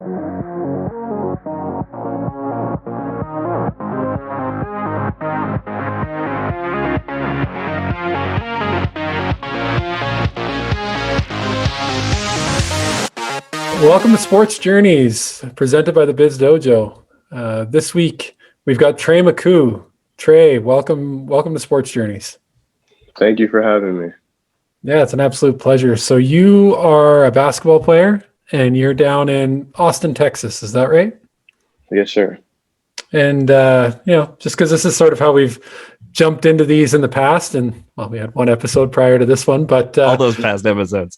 Welcome to Sportz Journeyz, presented by the Biz Dojo. This week, we've got Tre McCou. Tre, welcome to Sportz Journeyz. Thank you for having me. Yeah, it's an absolute pleasure. So you are a basketball player, and you're down in Austin, Texas. Is that right? Yes, sir. And, just because this is sort of how we've jumped into these in the past, and, well, we had one episode prior to this one, but... all those past episodes.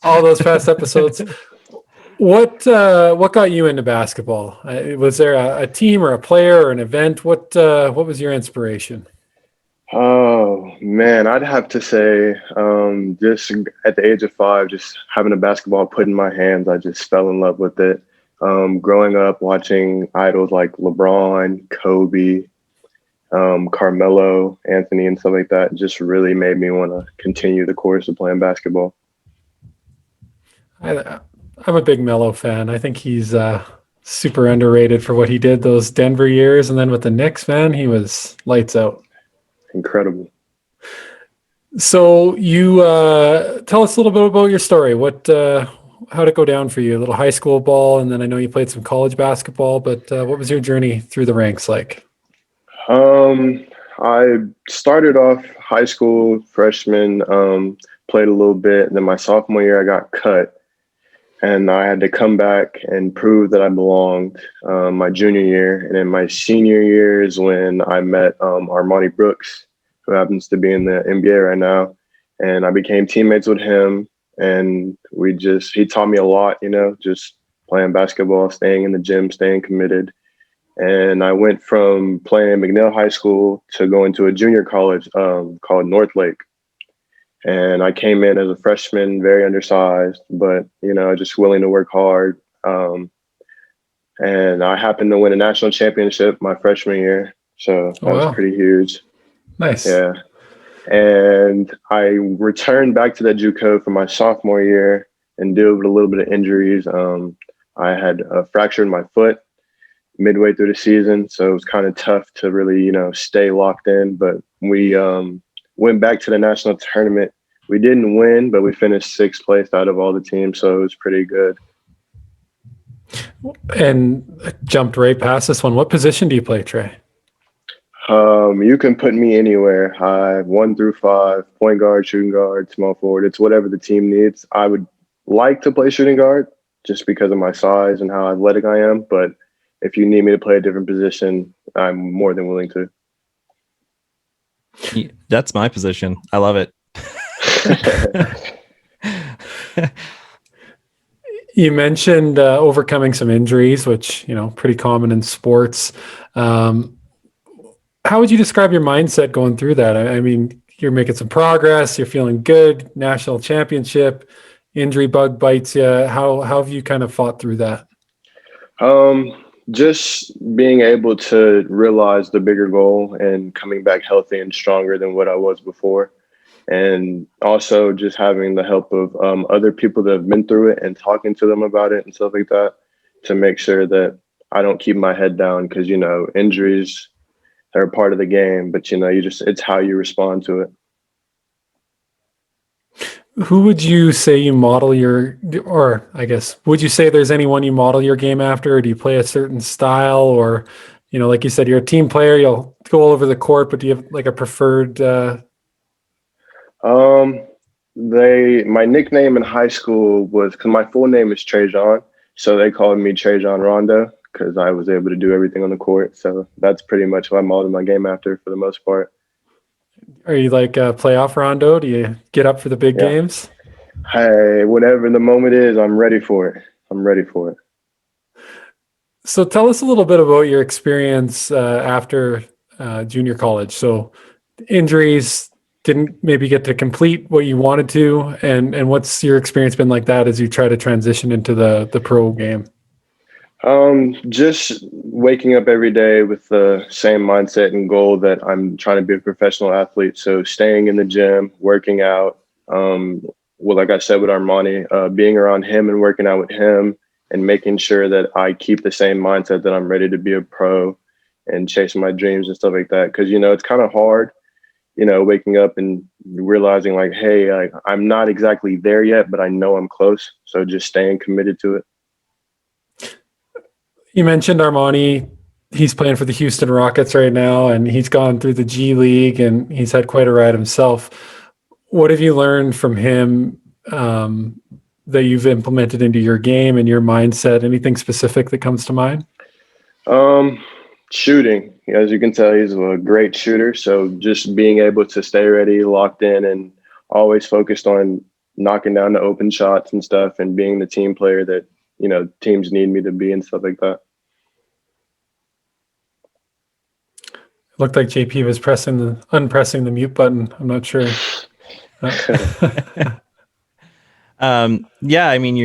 What got you into basketball? Was there a team or a player or an event? What was your inspiration? Oh man, I'd have to say, just at the age of 5, just having a basketball put in my hands, I just fell in love with it. Growing up watching idols like LeBron, Kobe, Carmelo, Anthony, and stuff like that, just really made me want to continue the course of playing basketball. I'm a big Melo fan. I think he's super underrated for what he did those Denver years. And then with the Knicks, man, he was lights out. Incredible. So you tell us a little bit about your story. How'd it go down for you? A little high school ball, and then I know you played some college basketball, but what was your journey through the ranks like? I started off high school freshman, played a little bit. And then my sophomore year, I got cut. And I had to come back and prove that I belonged my junior year. And in my senior year is when I met Armani Brooks, who happens to be in the NBA right now. And I became teammates with him. And he taught me a lot, just playing basketball, staying in the gym, staying committed. And I went from playing at McNeil High School to going to a junior college called Northlake. And I came in as a freshman, very undersized, but, just willing to work hard. And I happened to win a national championship my freshman year. So that was pretty huge. Nice. Yeah. And I returned back to that JUCO for my sophomore year and dealt with a little bit of injuries. I had fractured my foot midway through the season. So it was kind of tough to really, stay locked in. But we went back to the national tournament. We didn't win, but we finished 6th place out of all the teams, so it was pretty good. And jumped right past this one. What position do you play, Tre? You can put me anywhere. 1 through 5, point guard, shooting guard, small forward. It's whatever the team needs. I would like to play shooting guard just because of my size and how athletic I am, but if you need me to play a different position, I'm more than willing to. That's my position. I love it. You mentioned overcoming some injuries, which, pretty common in sports. How would you describe your mindset going through that? I mean, you're making some progress, you're feeling good, national championship, injury bug bites you. How have you kind of fought through that? Just being able to realize the bigger goal and coming back healthy and stronger than what I was before. And also just having the help of other people that have been through it and talking to them about it and stuff like that to make sure that I don't keep my head down because, injuries are a part of the game, but, it's how you respond to it. Who would you say you model would you say there's anyone you model your game after? Or do you play a certain style or, like you said, you're a team player, you'll go all over the court, but do you have like a preferred? My nickname in high school was, because my full name is Trejon, so they called me Trejon Rondo because I was able to do everything on the court. So that's pretty much what I modeled my game after for the most part. Are you like a playoff Rondo? Do you get up for the big games? Hey, whatever the moment is, I'm ready for it. So tell us a little bit about your experience after junior college. So injuries, didn't maybe get to complete what you wanted to, and what's your experience been like that as you try to transition into the pro game? Just waking up every day with the same mindset and goal that I'm trying to be a professional athlete. So staying in the gym, working out, like I said with Armani, being around him and working out with him and making sure that I keep the same mindset that I'm ready to be a pro and chase my dreams and stuff like that. Cause, it's kind of hard, waking up and realizing like, hey, I'm not exactly there yet, but I know I'm close. So just staying committed to it. You mentioned Armani. He's playing for the Houston Rockets right now, and he's gone through the G League, and he's had quite a ride himself. What have you learned from him that you've implemented into your game and your mindset? Anything specific that comes to mind? Shooting. As you can tell, he's a great shooter. So just being able to stay ready, locked in, and always focused on knocking down the open shots and stuff, and being the team player that, teams need me to be and stuff like that. It looked like JP was unpressing the mute button. I'm not sure. Yeah, I mean,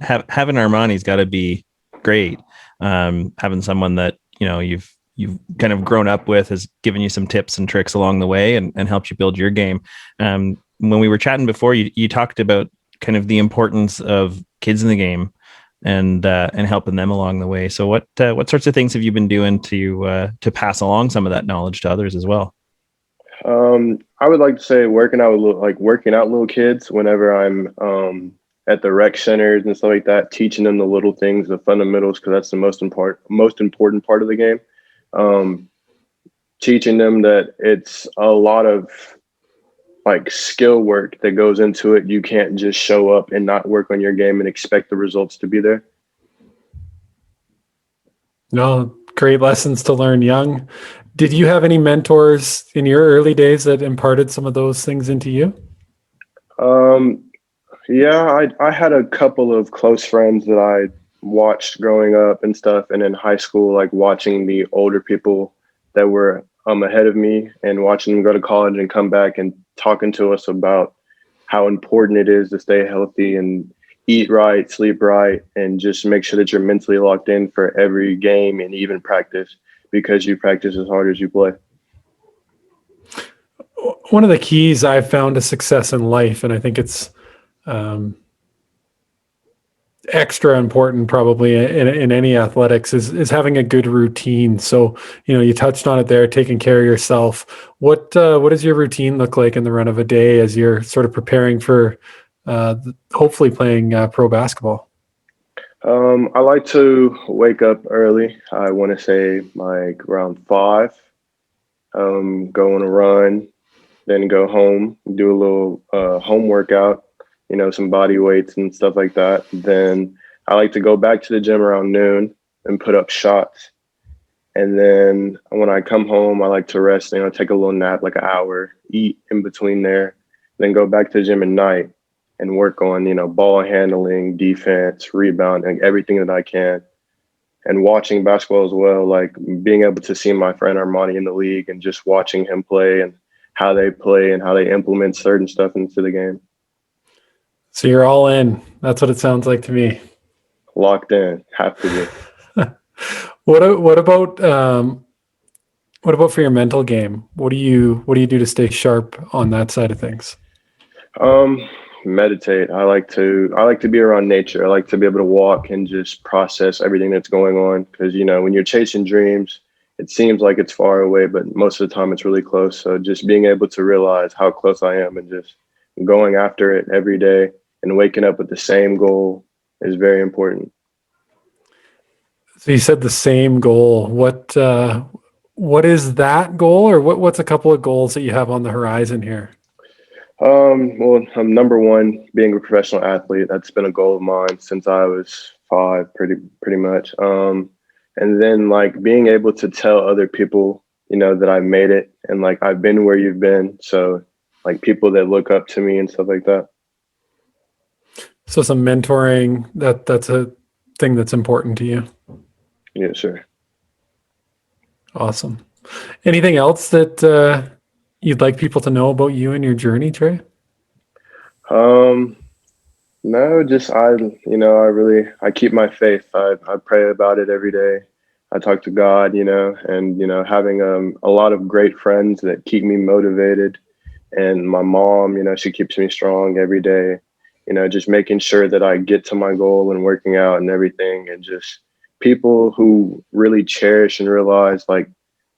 having Armani's got to be great. Having someone that you've kind of grown up with has given you some tips and tricks along the way and helped you build your game. When we were chatting before, you talked about kind of the importance of kids in the game and helping them along the way. So what sorts of things have you been doing to pass along some of that knowledge to others as well? I would like to say working out little kids whenever I'm at the rec centers and stuff like that, teaching them the little things, the fundamentals, because that's the most important part of the game. Teaching them that it's a lot of like skill work that goes into it. You can't just show up and not work on your game and expect the results to be there. No, great lessons to learn young. Did you have any mentors in your early days that imparted some of those things into you? Yeah, I had a couple of close friends that I watched growing up and stuff. And in high school, like watching the older people that were ahead of me and watching them go to college and come back and talking to us about how important it is to stay healthy and eat right, sleep right, and just make sure that you're mentally locked in for every game and even practice, because you practice as hard as you play. One of the keys I've found to success in life, and I think it's extra important probably in any athletics, is having a good routine. So, you touched on it there, taking care of yourself. What does your routine look like in the run of a day as you're sort of preparing for hopefully playing pro basketball? I like to wake up early. I want to say like around 5, go on a run, then go home, do a little home workout, some body weights and stuff like that. Then I like to go back to the gym around noon and put up shots. And then when I come home, I like to rest, take a little nap, like an hour, eat in between there, then go back to the gym at night and work on, ball handling, defense, rebounding, everything that I can. And watching basketball as well, like being able to see my friend Armani in the league and just watching him play and how they play and how they implement certain stuff into the game. So you're all in. That's what it sounds like to me. Locked in, have to be. What about for your mental game? What do you do to stay sharp on that side of things? Meditate. I like to be around nature. I like to be able to walk and just process everything that's going on, because when you're chasing dreams, it seems like it's far away, but most of the time it's really close. So just being able to realize how close I am and just going after it every day and waking up with the same goal is very important. So you said the same goal. What is that goal, or what's a couple of goals that you have on the horizon here? Well, I'm number one, being a professional athlete. That's been a goal of mine since I was 5, pretty much. And then like being able to tell other people, that I made it and like I've been where you've been. So like people that look up to me and stuff like that. So some mentoring, that's a thing that's important to you. Yeah, sure. Awesome. Anything else that you'd like people to know about you and your journey, Tre? No, just I keep my faith. I pray about it every day. I talk to God, and having a lot of great friends that keep me motivated, and my mom, she keeps me strong every day. just making sure that I get to my goal and working out and everything, and just people who really cherish and realize like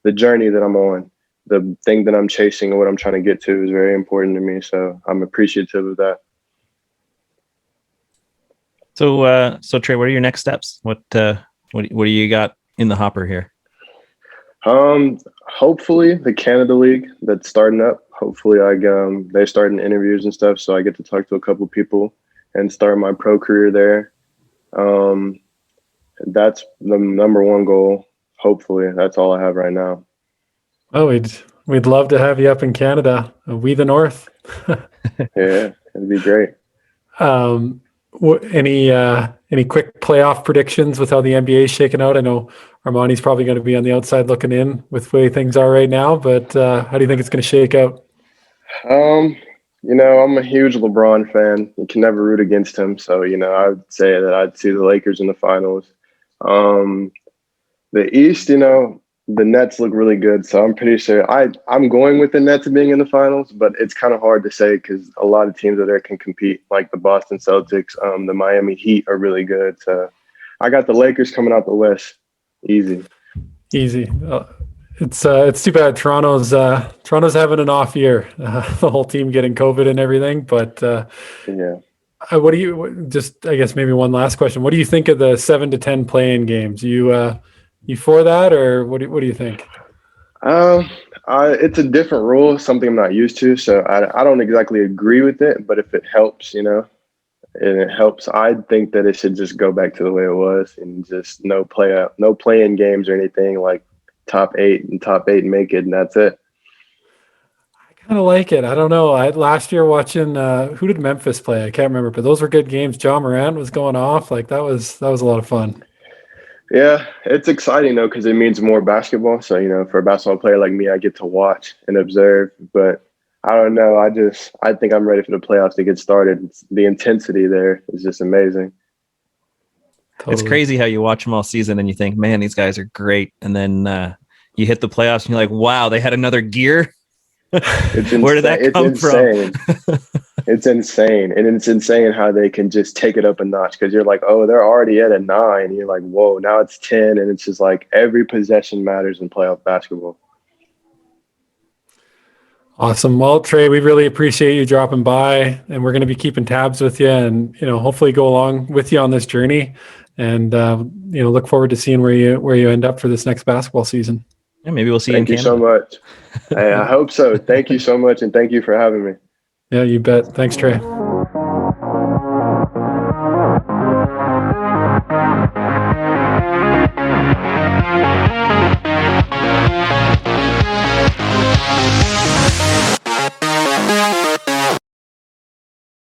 the journey that I'm on, the thing that I'm chasing and what I'm trying to get to is very important to me. So I'm appreciative of that. So Tre, what are your next steps? What do you got in the hopper here? Hopefully the Canada League that's starting up. Hopefully they're starting interviews and stuff, so I get to talk to a couple people and start my pro career there. That's the number one goal. Hopefully, that's all I have right now. Oh, we'd love to have you up in Canada. We the North. Yeah, it'd be great. Any quick playoff predictions with how the NBA is shaking out? I know Armani's probably going to be on the outside looking in with the way things are right now, but how do you think it's going to shake out? I'm a huge LeBron fan. You can never root against him. So, I would say that I'd see the Lakers in the finals. The East, the Nets look really good. So I'm pretty sure I'm going with the Nets being in the finals, but it's kind of hard to say because a lot of teams out there can compete, like the Boston Celtics, the Miami Heat are really good. So I got the Lakers coming out the West. Easy. It's too bad Toronto's having an off year. The whole team getting COVID and everything. But yeah. What do you I guess maybe one last question. What do you think of the 7 to 10 play-in games? You for that, or what do you think? It's a different rule, something I'm not used to. So I don't exactly agree with it, but if it helps, and it helps, I think that it should just go back to the way it was and just no play-in games or anything, like top 8 make it, and that's it. I kind of like it. I don't know. Last year watching who did Memphis play? I can't remember, but those were good games. John Morant was going off. Like that was a lot of fun. Yeah, it's exciting though because it means more basketball. So for a basketball player like me, I get to watch and observe. But I don't know. I think I'm ready for the playoffs to get started. The intensity there is just amazing. Totally. It's crazy how you watch them all season and you think, man, these guys are great, and then you hit the playoffs and you're like, wow, they had another gear. Where did that come from? It's insane. And it's insane how they can just take it up a notch because you're like, oh, they're already at a 9. And you're like, whoa, now it's 10. And it's just like every possession matters in playoff basketball. Awesome. Well, Tre, we really appreciate you dropping by, and we're going to be keeping tabs with you and, hopefully go along with you on this journey, and, look forward to seeing where you end up for this next basketball season. Yeah, maybe we'll see you in Canada. Thank you so much. Hey, I hope so. Thank you so much. And thank you for having me. Yeah, you bet. Thanks, Tre.